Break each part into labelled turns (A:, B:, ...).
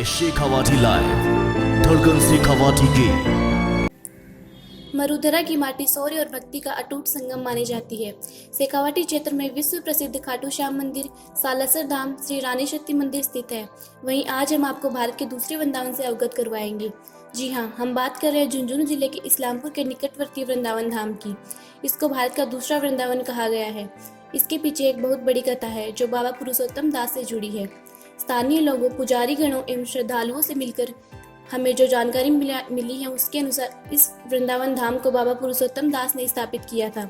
A: Shekhawati live, धड़कन शेखावाटी की।
B: मरुधरा की माटी शौर्य और भक्ति का अटूट संगम मानी जाती है। शेखावाटी क्षेत्र में विश्व प्रसिद्ध खाटू श्याम मंदिर, सालासर धाम, श्री रानी शक्ति मंदिर स्थित है। वहीं आज हम आपको भारत के दूसरे वृंदावन से अवगत करवाएंगे। जी हाँ, हम बात कर रहे हैं झुंझुनू जिले के इस्लामपुर के निकटवर्ती वृंदावन धाम की। इसको भारत का दूसरा वृंदावन कहा गया है। इसके पीछे एक बहुत बड़ी कथा है जो बाबा पुरुषोत्तम दास से जुड़ी है। स्थानीय लोगों, पुजारी गणों एवं श्रद्धालुओं से मिलकर हमें जो जानकारी मिली है उसके अनुसार इस वृंदावन धाम को बाबा पुरुषोत्तम दास ने स्थापित किया था।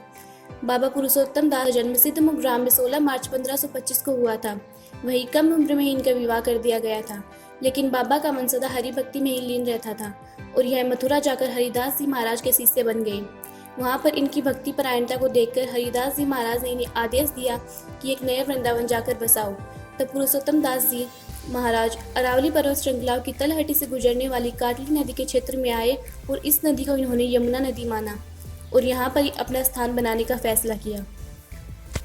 B: बाबा पुरुषोत्तम दास जन्म सिद्धमुख ग्राम में 16 मार्च 1525 को हुआ था। वहीं कम उम्र में ही इनका विवाह कर दिया गया था, लेकिन बाबा का मन सदा हरि भक्ति में ही लीन रहता था और यह मथुरा जाकर हरिदास जी महाराज के शिष्य बन गए। वहाँ पर इनकी भक्ति परायणता को देखकर हरिदास जी महाराज ने इन्हें आदेश दिया कि एक नया वृंदावन जाकर बसाओ। तब पुरुषोत्तम दास जी महाराज अरावली पर्वत श्रृंखलाओं की तलहटी से गुजरने वाली काटली नदी के क्षेत्र में आए और इस नदी को इन्होंने यमुना नदी माना और यहाँ पर ही अपना स्थान बनाने का फैसला किया।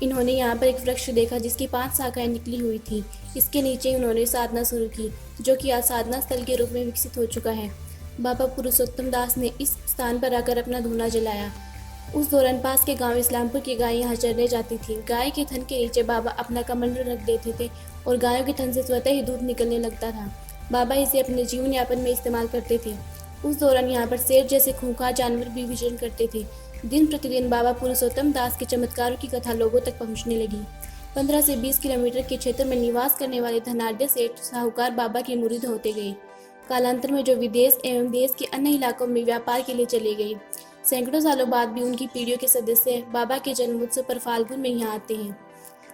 B: इन्होंने यहाँ पर एक वृक्ष देखा जिसकी 5 शाखाएं निकली हुई थी। इसके नीचे उन्होंने साधना शुरू की, जो कि आज साधना स्थल के रूप में विकसित हो चुका है। बाबा पुरुषोत्तम दास ने इस स्थान पर आकर अपना धूना जलाया। उस दौरान पास के गांव इस्लामपुर की गाय यहाँ चरने जाती थी। गाय के थन के नीचे बाबा अपना कमंडल रख देते थे और गायों के थन से स्वतः ही दूध निकलने लगता था। बाबा इसे अपने जीवन यापन में इस्तेमाल करते थे। उस दौरान यहाँ पर शेर जैसे खूंखार जानवर भी विचरण करते थे। दिन प्रतिदिन बाबा पुरुषोत्तम दास के चमत्कारों की कथा लोगों तक पहुँचने लगी। 15 से 20 किलोमीटर के क्षेत्र में निवास करने वाले धनाढ़ सेठ साहूकार बाबा के मुरीद होते गए। कालांतर में जो विदेश एवं देश के अन्य इलाकों में व्यापार के लिए चले गए। सैकड़ों सालों बाद भी उनकी पीढ़ियों के सदस्य बाबा के जन्मोत्सव पर फाल्गुन में यहाँ आते हैं।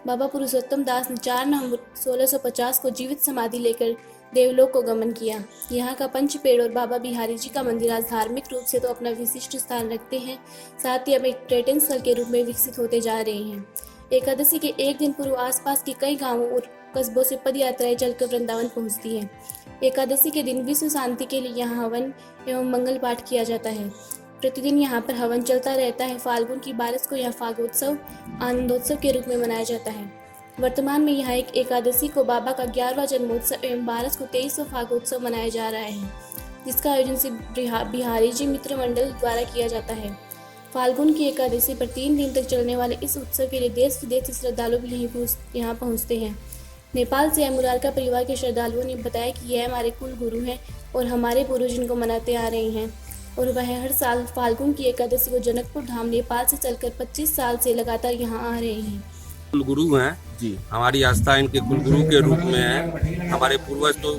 B: बाबा पुरुषोत्तम दास ने 4 नवंबर 1650 को जीवित समाधि लेकर देवलोक को गमन किया। यहाँ का पंचपेड़ और बाबा बिहारी जी का मंदिर आज धार्मिक रूप से तो अपना विशिष्ट स्थान रखते हैं, साथ ही अब एक पर्यटन स्थल के रूप में विकसित होते जा रहे हैं। एकादशी के एक दिन पूर्व आसपास के कई गांवों और कस्बों से पद यात्राएं चलकर वृंदावन पहुंचती हैं। एकादशी के दिन विश्व शांति के लिए यहाँ हवन एवं मंगल पाठ किया जाता है। प्रतिदिन यहाँ पर हवन चलता रहता है। फाल्गुन की 22 को यह फागोत्सव आनंदोत्सव के रूप में मनाया जाता है। वर्तमान में यहाँ एक एकादशी को बाबा का 11वां जन्मोत्सव एवं 12 को 23वां फागोत्सव मनाया जा रहा है, जिसका आयोजन श्री बिहारी जी मित्र मंडल द्वारा किया जाता है। फाल्गुन की एकादशी पर 3 दिन तक चलने वाले इस उत्सव के लिए देश विदेश से श्रद्धालु भी यहाँ पहुँचते हैं। नेपाल से मुरारका परिवार के श्रद्धालुओं ने बताया कि यह हमारे कुल गुरु हैं और हमारे पूर्वज इनको मनाते आ रहे हैं और वह हर साल फाल्गुन की एकादशी को जनकपुर धाम नेपाल से चलकर 25 साल से लगातार यहाँ आ रहे हैं।
C: कुलगुरु हैं जी, हमारी आस्था इनके कुलगुरु के रूप में है। हमारे पूर्वज तो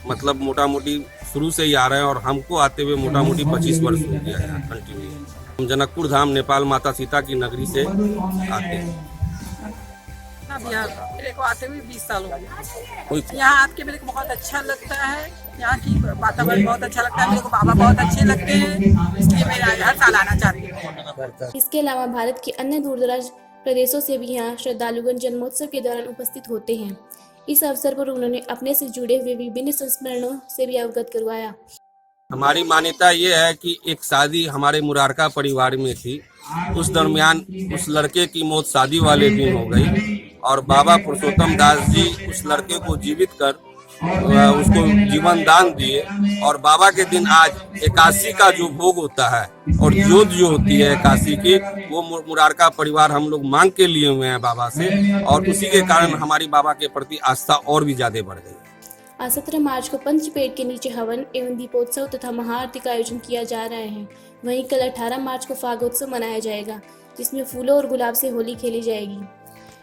C: मतलब मोटा मोटी शुरू से ही आ रहे हैं और हमको आते हुए मोटा मोटी 25 वर्ष हो गया है कंटिन्यू। हम जनकपुर धाम नेपाल माता सीता की नगरी से आते हैं।
D: मेरे को आते हुए 20 साल हो गए। यहाँ आके मेरे को बहुत अच्छा लगता है। यहाँ की वातावरण बहुत अच्छा लगता है। मेरे को बाबा बहुत अच्छे लगते हैं, इसलिए मैं हर साल आना चाहती हूँ।
B: इसके अलावा भारत के अन्य दूरदराज प्रदेशों से भी यहाँ श्रद्धालुगण जन्मोत्सव के दौरान उपस्थित होते हैं। इस अवसर पर उन्होंने अपने से जुड़े हुए विभिन्न संस्मरणों से भी अवगत करवाया।
C: हमारी मान्यता ये है कि एक शादी हमारे मुरारका परिवार में थी। उस दरमियान उस लड़के की मौत शादी वाले दिन हो गई और बाबा पुरुषोत्तम दास जी उस लड़के को जीवित कर उसको जीवन दान दिए और बाबा के दिन आज एकादशी का जो भोग होता है और जोत जो होती है एकादशी की, वो मुरारका परिवार हम लोग मांग के लिए हुए हैं बाबा से और उसी के कारण हमारी बाबा के प्रति आस्था और भी ज्यादा बढ़ गई।
B: आज 17 मार्च को पंचपेड़ के नीचे हवन एवं दीपोत्सव तथा महाआरती का आयोजन किया जा रहा है। वहीं कल 18 मार्च को फागोत्सव मनाया जाएगा, जिसमें फूलों और गुलाब से होली खेली जाएगी।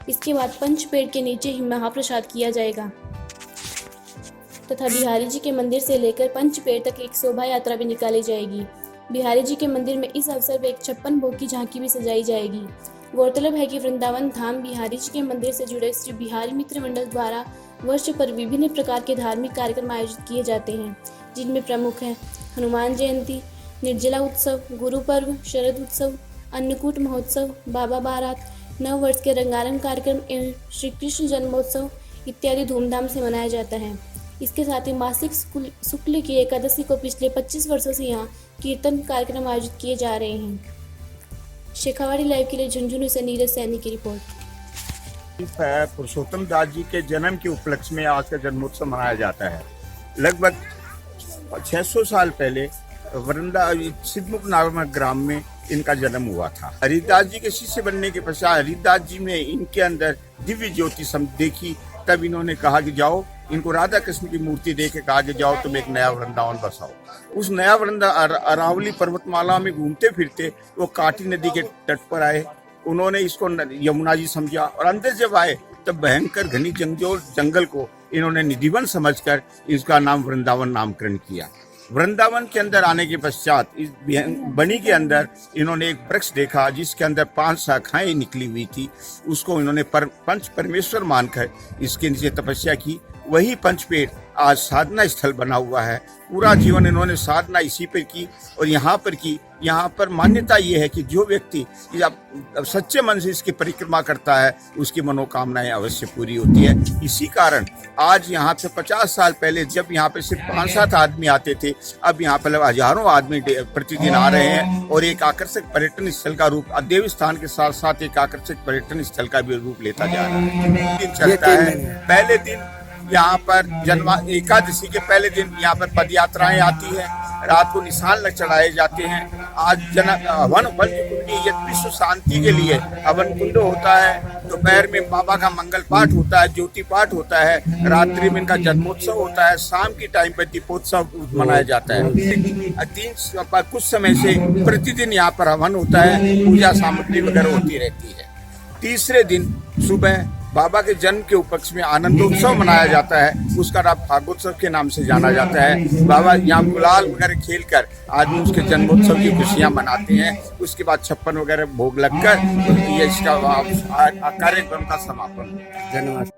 B: इसके बाद पंचपेड़ के नीचे ही महाप्रसाद किया जाएगा तथा बिहारी जी के मंदिर से लेकर पंचपेड़ तक एक शोभा यात्रा भी निकाली जाएगी। बिहारी जी के मंदिर में इस अवसर पर एक 56 भोग की झांकी भी सजाई जाएगी। गौरतलब है कि वृंदावन धाम बिहारी जी के मंदिर से जुड़े श्री बिहारी मित्र मंडल द्वारा वर्ष पर विभिन्न प्रकार के धार्मिक कार्यक्रम आयोजित किए जाते हैं, जिनमें प्रमुख हैं हनुमान जयंती, निर्जला उत्सव, गुरु पर्व, शरद उत्सव, अन्नकूट महोत्सव, बाबा बारात, नव वर्ष के रंगारंग कार्यक्रम एवं श्री कृष्ण जन्मोत्सव इत्यादि धूमधाम से मनाया जाता है। इसके साथ ही मासिक शुक्ल की एकादशी को पिछले 25 वर्षों से यहाँ कीर्तन कार्यक्रम आयोजित किए जा रहे हैं। शेखावाटी लाइव के लिए झुंझुनू से नीरज सैनी की रिपोर्ट।
E: पुरुषोत्तम दास जी के जन्म के उपलक्ष्य में आज का जन्मोत्सव मनाया जाता है। लगभग 600 साल पहले वृंदा सिद्धमुख नामक ग्राम में इनका जन्म हुआ था। हरिदास जी के शिष्य बनने के पश्चात हरिदास जी ने इनके अंदर दिव्य ज्योति देखी, तब इन्होंने कहा कि जाओ, इनको राधा कृष्ण की मूर्ति देके कहा कि जाओ तुम एक नया वृंदावन बसाओ। उस नया वृंदावन अरावली पर्वतमाला में घूमते फिरते वो काटी नदी के तट पर आए। उन्होंने इसको यमुना जी समझा और अंदर जब आए तब भयंकर घनी जंगल को इन्होंने निधिवन समझकर इसका नाम वृंदावन नामकरण किया। वृंदावन के अंदर आने के पश्चात इस बनी के अंदर इन्होंने एक वृक्ष देखा जिसके अंदर 5 शाखाएं निकली हुई थी। उसको इन्होंने पंच परमेश्वर मानकर इसके नीचे तपस्या की। वही पंचपेड़ आज साधना स्थल बना हुआ है। पूरा जीवन इन्होंने साधना इसी पर की और यहाँ पर की। यहाँ पर मान्यता ये है कि जो व्यक्ति जब सच्चे मन से इसकी परिक्रमा करता है उसकी मनोकामनाएं अवश्य पूरी होती है। इसी कारण आज यहाँ पे 50 साल पहले जब यहाँ पे सिर्फ 5-7 आदमी आते थे, अब यहाँ पर हजारों आदमी प्रतिदिन आ रहे हैं और एक आकर्षक पर्यटन स्थल का रूप देव स्थान के साथ साथ एक आकर्षक पर्यटन स्थल का भी रूप लेता जा रहा है। दिन चलता है। पहले दिन यहाँ पर एकादशी के पहले दिन यहाँ पर पद यात्राएं आती है। रात को निशान चढ़ाए जाते हैं। आज हवन कुंडी विश्व शांति के लिए हवन कुंड होता है। दोपहर में बाबा का मंगल पाठ होता है, ज्योति पाठ होता है। रात्रि में इनका जन्मोत्सव होता है। शाम के टाइम पर दीपोत्सव मनाया जाता है। कुछ समय से प्रतिदिन यहाँ पर हवन होता है, पूजा सामग्री वगैरह होती रहती है। तीसरे दिन सुबह बाबा के जन्म के उपलक्ष्य में आनंदोत्सव मनाया जाता है। उसका नाम फागोत्सव के नाम से जाना जाता है। बाबा यहाँ गुलाल वगैरह खेलकर आदमी उसके जन्मोत्सव की खुशियाँ मनाते हैं। उसके बाद 56 वगैरह भोग लगकर इसका कार्यक्रम का समापन। धन्यवाद।